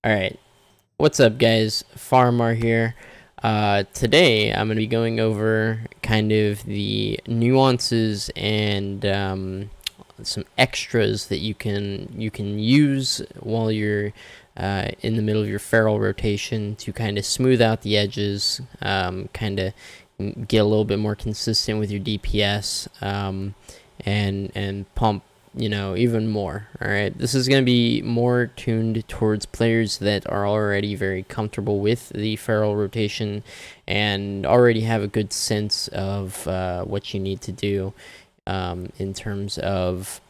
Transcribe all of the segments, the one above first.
Alright, what's up guys? Farmar here. Today I'm going to be going over kind of the nuances and some extras that you can use while you're in the middle of your feral rotation to kind of smooth out the edges, kind of get a little bit more consistent with your DPS, and pump even more. All right, this is going to be more tuned towards players that are already very comfortable with the feral rotation and already have a good sense of what you need to do in terms of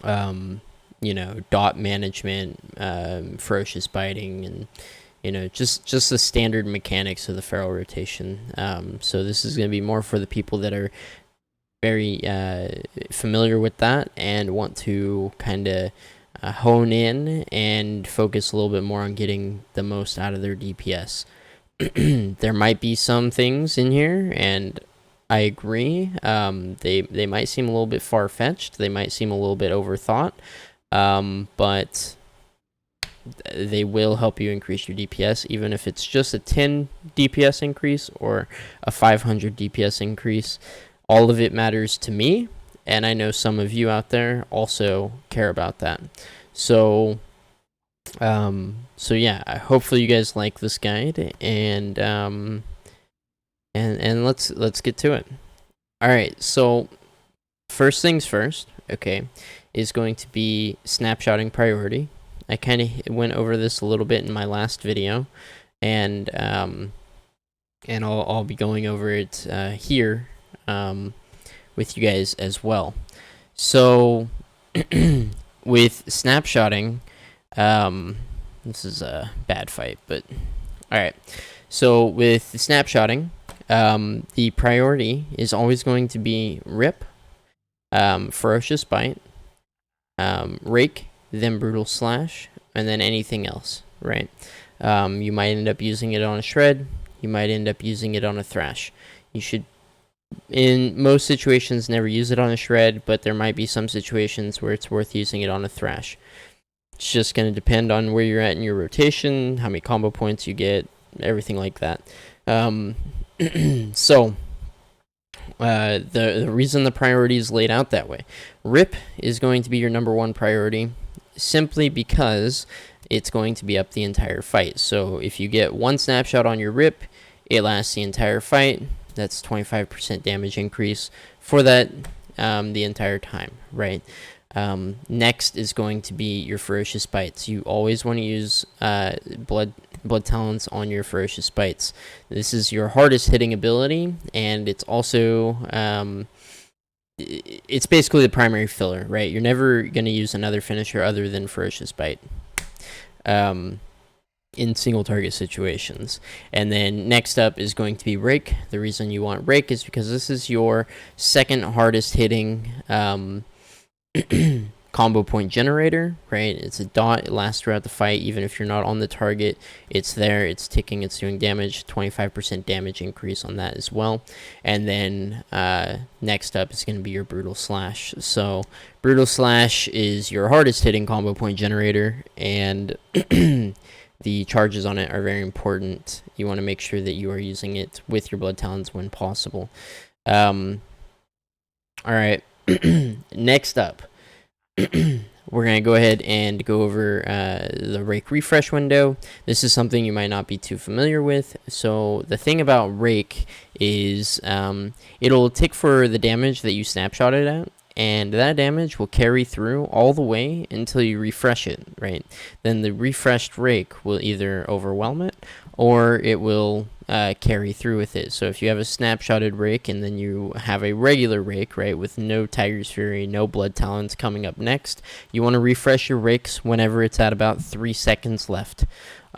dot management, ferocious biting, and just the standard mechanics of the feral rotation. So this is going to be more for the people that are very familiar with that and want to kind of hone in and focus a little bit more on getting the most out of their DPS. There might be some things in here, and I agree. They might seem a little bit far-fetched. They might seem a little bit overthought, but they will help you increase your DPS, even if it's just a 10 DPS increase or a 500 DPS increase. All of it matters to me, and I know some of you out there also care about that. So yeah, hopefully you guys like this guide, and let's get to it. All right, so first things first, okay, is going to be snapshotting priority. I kind of went over this a little bit in my last video, and I'll be going over it here with you guys as well. So with snapshotting, this is a bad fight, but all right. So with snapshotting, the priority is always going to be rip, ferocious bite, rake, then brutal slash, and then anything else, right? You might end up using it on a shred. You might end up using it on a thrash. You should, in most situations, never use it on a shred, but there might be some situations where it's worth using it on a thrash. It's just going to depend on where you're at in your rotation, how many combo points you get, everything like that. So the reason the priority is laid out that way, rip is going to be your number one priority simply because it's going to be up the entire fight. So if you get one snapshot on your rip, it lasts the entire fight. That's 25% damage increase for that the entire time, right? Next is going to be your ferocious bites. You always want to use blood talents on your ferocious bites. This is your hardest hitting ability, and it's also it's basically the primary filler, right? You're never going to use another finisher other than ferocious bite in single target situations. And then next up is going to be Rake. The reason you want Rake is because this is your second hardest hitting combo point generator, right? It's a dot, it lasts throughout the fight. Even if you're not on the target, it's there, it's ticking, it's doing damage. 25% damage increase on that as well. And then next up is going to be your brutal slash. So brutal slash is your hardest hitting combo point generator, and the charges on it are very important. You want to make sure that you are using it with your blood talents when possible. All right. Next up, we're going to go ahead and go over the Rake refresh window. This is something you might not be too familiar with. So the thing about Rake is it'll tick for the damage that you snapshotted at, and that damage will carry through all the way until you refresh it, right? Then the refreshed Rake will either overwhelm it or it will carry through with it. So if you have a snapshotted Rake and then you have a regular Rake, right, with no Tiger's Fury, no Blood Talents coming up next, you want to refresh your Rakes whenever it's at about 3 seconds left.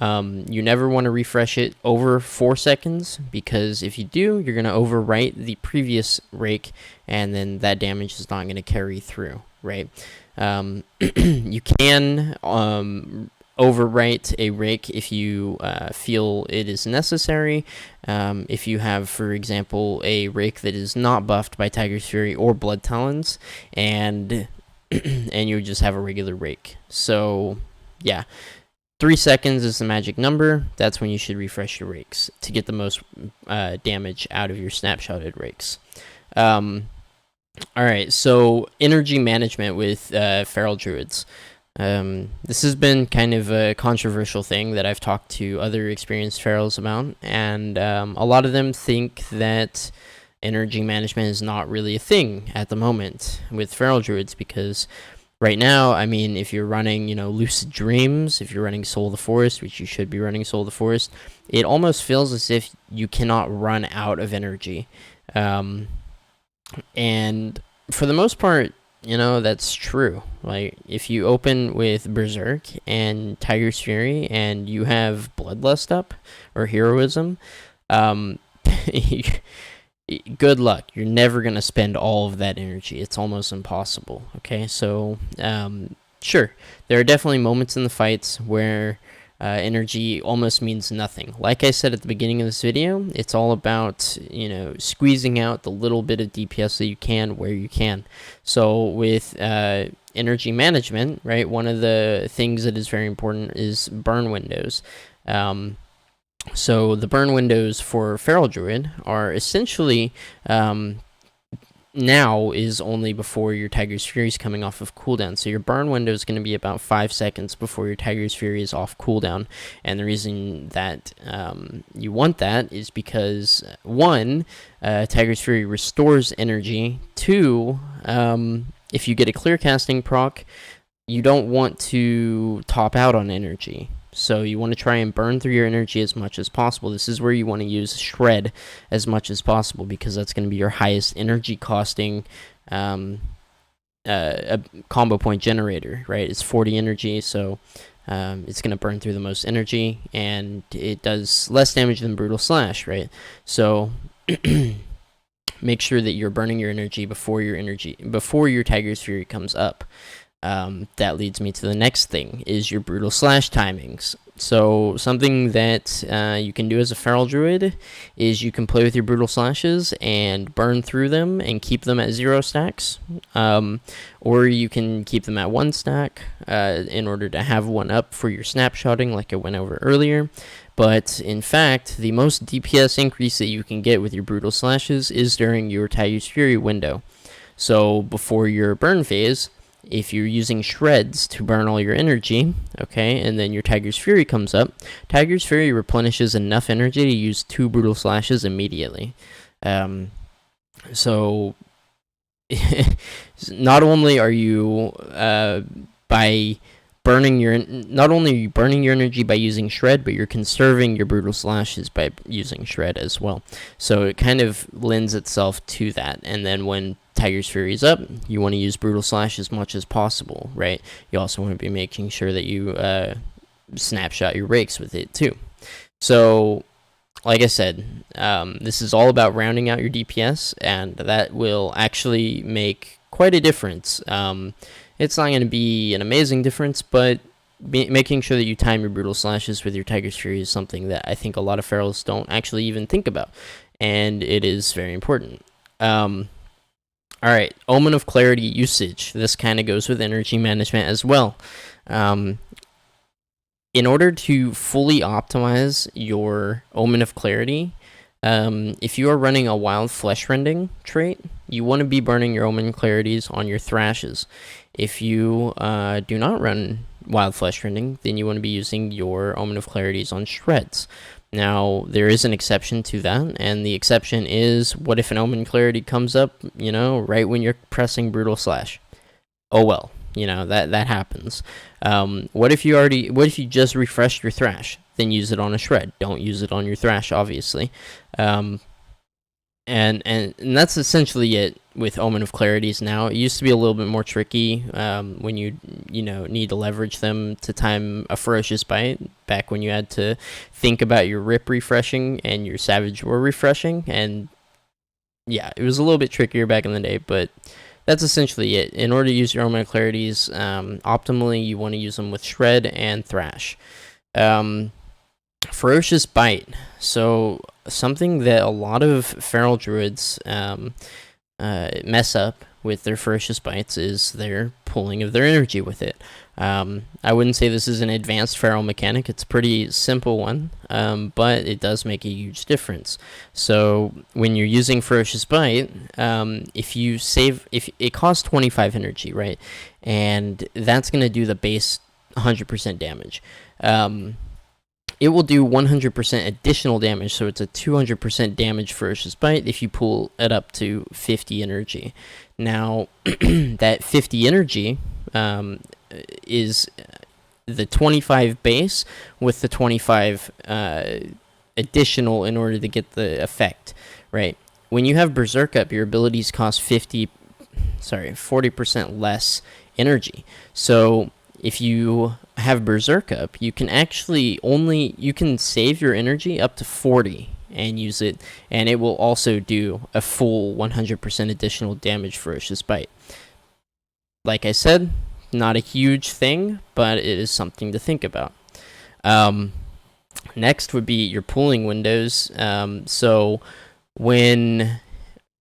You never want to refresh it over 4 seconds, because if you do, you're going to overwrite the previous Rake, and then that damage is not going to carry through, right? You can overwrite a Rake if you feel it is necessary. If you have, for example, a Rake that is not buffed by Tiger's Fury or Blood Talons, and you just have a regular Rake. So yeah, 3 seconds is the magic number. That's when you should refresh your rakes to get the most damage out of your snapshotted rakes. Alright, so energy management with feral druids. This has been kind of a controversial thing that I've talked to other experienced ferals about, and a lot of them think that energy management is not really a thing at the moment with feral druids, because right now, I mean, if you're running, Lucid Dreams, if you're running Soul of the Forest, which you should be running Soul of the Forest, it almost feels as if you cannot run out of energy. And for the most part, that's true. Like, if you open with Berserk and Tiger's Fury and you have Bloodlust up or Heroism, good luck. You're never going to spend all of that energy. It's almost impossible. Okay, so sure, there are definitely moments in the fights where energy almost means nothing. Like I said at the beginning of this video, it's all about, squeezing out the little bit of DPS that you can where you can. So with energy management, right, one of the things that is very important is burn windows. So the burn windows for Feral Druid are essentially now is only before your Tiger's Fury is coming off of cooldown. So your burn window is going to be about 5 seconds before your Tiger's Fury is off cooldown. And the reason that you want that is because, one, Tiger's Fury restores energy. Two, if you get a clear casting proc, you don't want to top out on energy. So you want to try and burn through your energy as much as possible. This is where you want to use Shred as much as possible, because that's going to be your highest energy costing a combo point generator, right? It's 40 energy, so it's going to burn through the most energy, and it does less damage than Brutal Slash, right? So make sure that you're burning your energy before your Tiger's Fury comes up. That leads me to the next thing, is your Brutal Slash timings. So something that you can do as a Feral Druid is you can play with your Brutal Slashes and burn through them and keep them at 0 stacks. Or you can keep them at 1 stack in order to have one up for your snapshotting, like I went over earlier. But in fact, the most DPS increase that you can get with your Brutal Slashes is during your Tiger's Fury window. So before your burn phase, if you're using Shreds to burn all your energy, okay, and then your Tiger's Fury comes up, Tiger's Fury replenishes enough energy to use 2 Brutal Slashes immediately. So not only are you not only are you burning your energy by using Shred, but you're conserving your Brutal Slashes by using Shred as well. So it kind of lends itself to that. And then when Tiger's Fury is up, you want to use Brutal Slash as much as possible, right? You also want to be making sure that you snapshot your rakes with it too. So, like I said, this is all about rounding out your DPS, and that will actually make quite a difference. It's not going to be an amazing difference, but making sure that you time your Brutal Slashes with your Tiger's Fury is something that I think a lot of ferals don't actually even think about, and it is very important. Alright, Omen of Clarity usage. This kind of goes with energy management as well. In order to fully optimize your Omen of Clarity, if you are running a Wild Flesh Rending trait, you want to be burning your Omen Clarities on your Thrashes. If you do not run Wild Flesh Rending, then you want to be using your Omen of Clarities on Shreds. Now, there is an exception to that, and the exception is, what if an Omen Clarity comes up, right when you're pressing Brutal Slash? Oh well, that happens. What if you just refreshed your Thrash? Then use it on a Shred. Don't use it on your Thrash, obviously. And that's essentially it with Omen of Clarities now. It used to be a little bit more tricky when you need to leverage them to time a Ferocious Bite, back when you had to think about your Rip refreshing and your Savage Roar refreshing, and yeah, it was a little bit trickier back in the day, but that's essentially it. In order to use your Omen of Clarities optimally, you want to use them with Shred and Thrash. Ferocious Bite. So something that a lot of Feral Druids mess up with their Ferocious Bites is their pulling of their energy with it. I wouldn't say this is an advanced feral mechanic. It's a pretty simple one, but it does make a huge difference. So when you're using Ferocious Bite, if it costs 25 energy, right, and that's going to do the base 100% damage. It will do 100% additional damage, so it's a 200% damage Ferocious Bite if you pull it up to 50 energy. Now, that 50 energy is the 25 base with the 25 additional in order to get the effect, right? When you have Berserk up, your abilities cost 40% less energy. So if you have Berserk up, you can actually you can save your energy up to 40 and use it, and it will also do a full 100% additional damage Ferocious Bite. Like I said, not a huge thing, but it is something to think about. Next would be your pooling windows.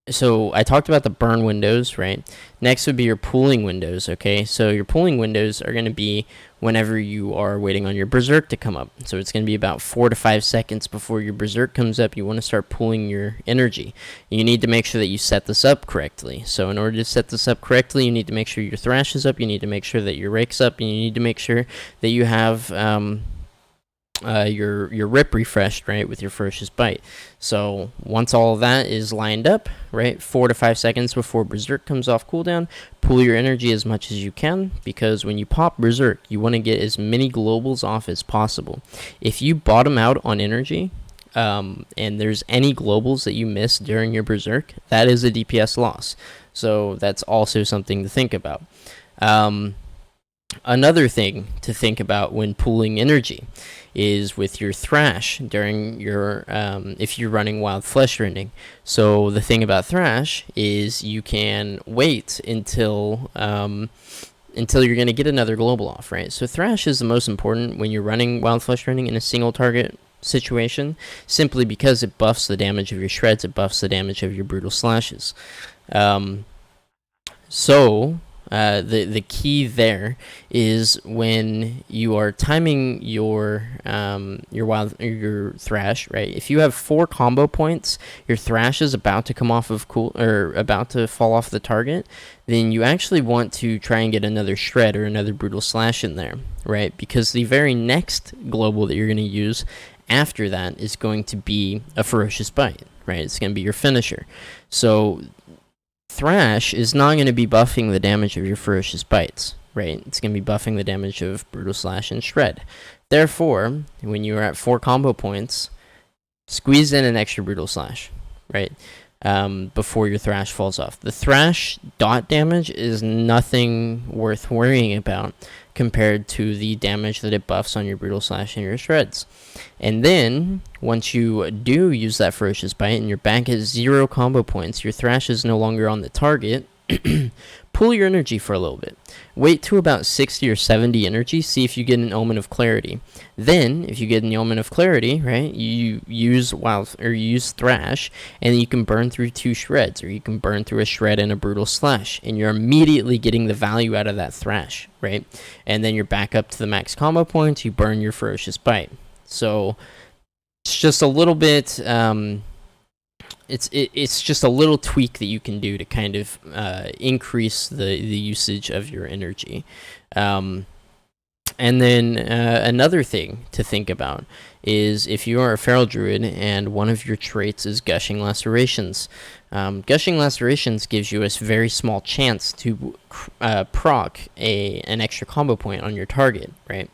So I talked about the burn windows, right? Next would be your pooling windows, okay? So your pooling windows are going to be whenever you are waiting on your Berserk to come up. So it's going to be about 4 to 5 seconds before your Berserk comes up. You want to start pooling your energy. You need to make sure that you set this up correctly. So in order to set this up correctly, you need to make sure your Thrash is up. You need to make sure that your Rake's up. And you need to make sure that you have your rip refreshed, right, with your Ferocious Bite. So once all of that is lined up, right, 4 to 5 seconds before Berserk comes off cooldown, pool your energy as much as you can, because when you pop Berserk, you want to get as many globals off as possible. If you bottom out on energy, and there's any globals that you miss during your Berserk, that is a DPS loss. So that's also something to think about. Another thing to think about when pooling energy is with your Thrash during your if you're running Wild Flesh Rending. So the thing about Thrash is you can wait until you're going to get another global off, right? So Thrash is the most important when you're running Wild Flesh Rending in a single target situation, simply because it buffs the damage of your shreds, it buffs the damage of your brutal slashes. The key there is when you are timing your Thrash, right? If you have 4 combo points, your Thrash is about to come off of about to fall off the target, then you actually want to try and get another shred or another brutal slash in there, right? Because the very next global that you're going to use after that is going to be a Ferocious Bite, right? It's going to be your finisher. So Thrash is not going to be buffing the damage of your Ferocious Bites, right? It's going to be buffing the damage of Brutal Slash and Shred. Therefore, when you are at 4 combo points, squeeze in an extra Brutal Slash, right? Before your Thrash falls off. The Thrash dot damage is nothing worth worrying about compared to the damage that it buffs on your Brutal Slash and your Shreds. And then, once you do use that Ferocious Bite and you're back at 0 combo points, your Thrash is no longer on the target, pull your energy for a little bit. Wait to about 60 or 70 energy, see if you get an Omen of Clarity. Then, if you get an Omen of Clarity, right, you use Thrash, and you can burn through 2 Shreds, or you can burn through a Shred and a Brutal Slash, and you're immediately getting the value out of that Thrash, right? And then you're back up to the max combo points, you burn your Ferocious Bite. So, it's just a little bit, it's just a little tweak that you can do to kind of increase the usage of your energy. And then another thing to think about is if you are a Feral Druid and one of your traits is Gushing Lacerations. Gushing Lacerations gives you a very small chance to proc an extra combo point on your target, right?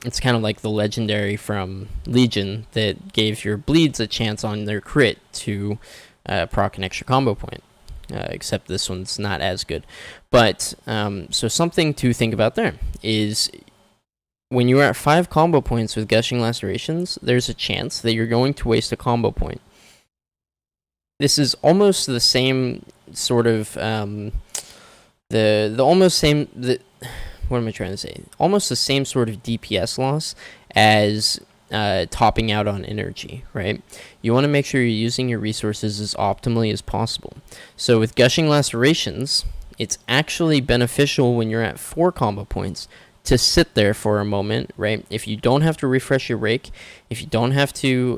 It's kind of like the legendary from Legion that gave your bleeds a chance on their crit to proc an extra combo point. Except this one's not as good. But, so something to think about there is when you're at 5 combo points with Gushing Lacerations, there's a chance that you're going to waste a combo point. This is almost the same sort of, what am I trying to say? Almost the same sort of DPS loss as topping out on energy, right? You want to make sure you're using your resources as optimally as possible. So with Gushing Lacerations, it's actually beneficial when you're at 4 combo points to sit there for a moment, right? If you don't have to refresh your Rake, if you don't have to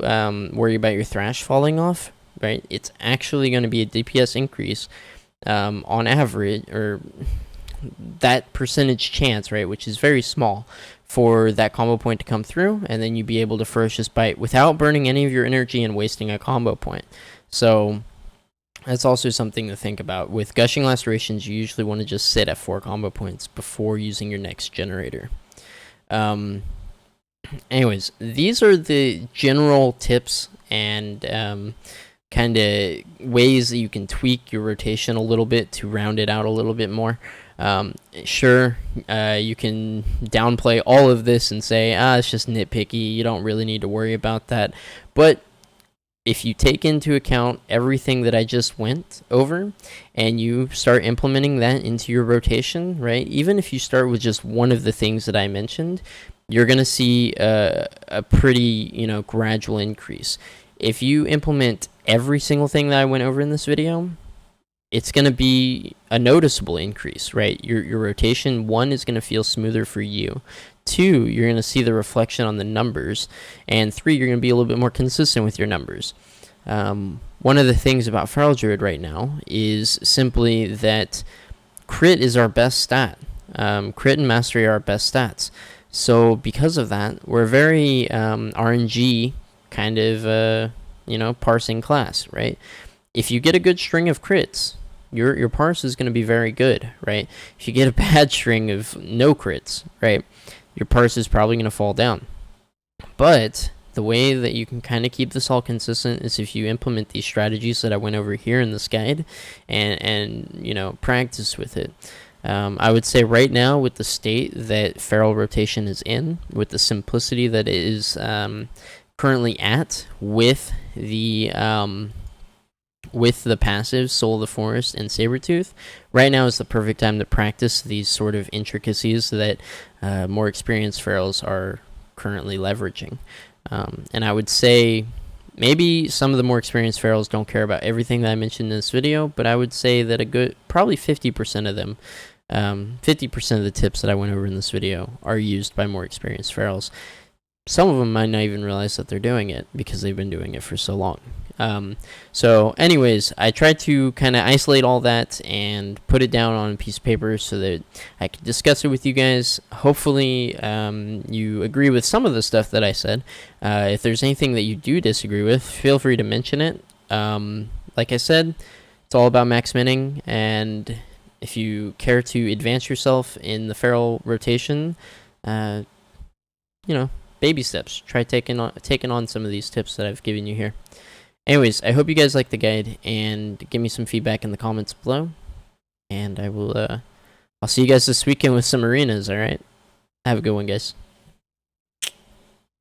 worry about your Thrash falling off, right? It's actually going to be a DPS increase on average, or that percentage chance, right? Which is very small for that combo point to come through, and then you'd be able to Ferocious Bite without burning any of your energy and wasting a combo point. So that's also something to think about. With Gushing Lacerations, you usually want to just sit at 4 combo points before using your next generator. Anyways, these are the general tips and kind of ways that you can tweak your rotation a little bit to round it out a little bit more. Sure, you can downplay all of this and say, it's just nitpicky, you don't really need to worry about that. But if you take into account everything that I just went over and you start implementing that into your rotation, right? Even if you start with just one of the things that I mentioned, you're going to see a pretty, gradual increase. If you implement every single thing that I went over in this video, it's going to be a noticeable increase, right? Your rotation, 1, is going to feel smoother for you. 2, you're going to see the reflection on the numbers. And 3, you're going to be a little bit more consistent with your numbers. One of the things about Feral Druid right now is simply that crit is our best stat. Crit and mastery are our best stats. So because of that, we're very RNG kind of, parsing class, right? If you get a good string of crits, your parse is going to be very good, right? If you get a bad string of no crits, right, your parse is probably going to fall down. But the way that you can kind of keep this all consistent is if you implement these strategies that I went over here in this guide and practice with it. I would say right now, with the state that Feral Rotation is in, with the simplicity that it is currently at, with the passive Soul of the Forest and Sabertooth, right now is the perfect time to practice these sort of intricacies that more experienced Ferals are currently leveraging. And I would say maybe some of the more experienced Ferals don't care about everything that I mentioned in this video, but I would say that probably 50% of them, 50% of the tips that I went over in this video are used by more experienced Ferals. Some of them might not even realize that they're doing it because they've been doing it for so long. So anyways, I tried to kind of isolate all that and put it down on a piece of paper so that I could discuss it with you guys. Hopefully you agree with some of the stuff that I said. If there's anything that you do disagree with, feel free to mention it. Like I said, it's all about max minning, and if you care to advance yourself in the Feral rotation, baby steps. Try taking on some of these tips that I've given you here. Anyways, I hope you guys like the guide, and give me some feedback in the comments below. And I'll see you guys this weekend with some arenas, alright? Have a good one, guys.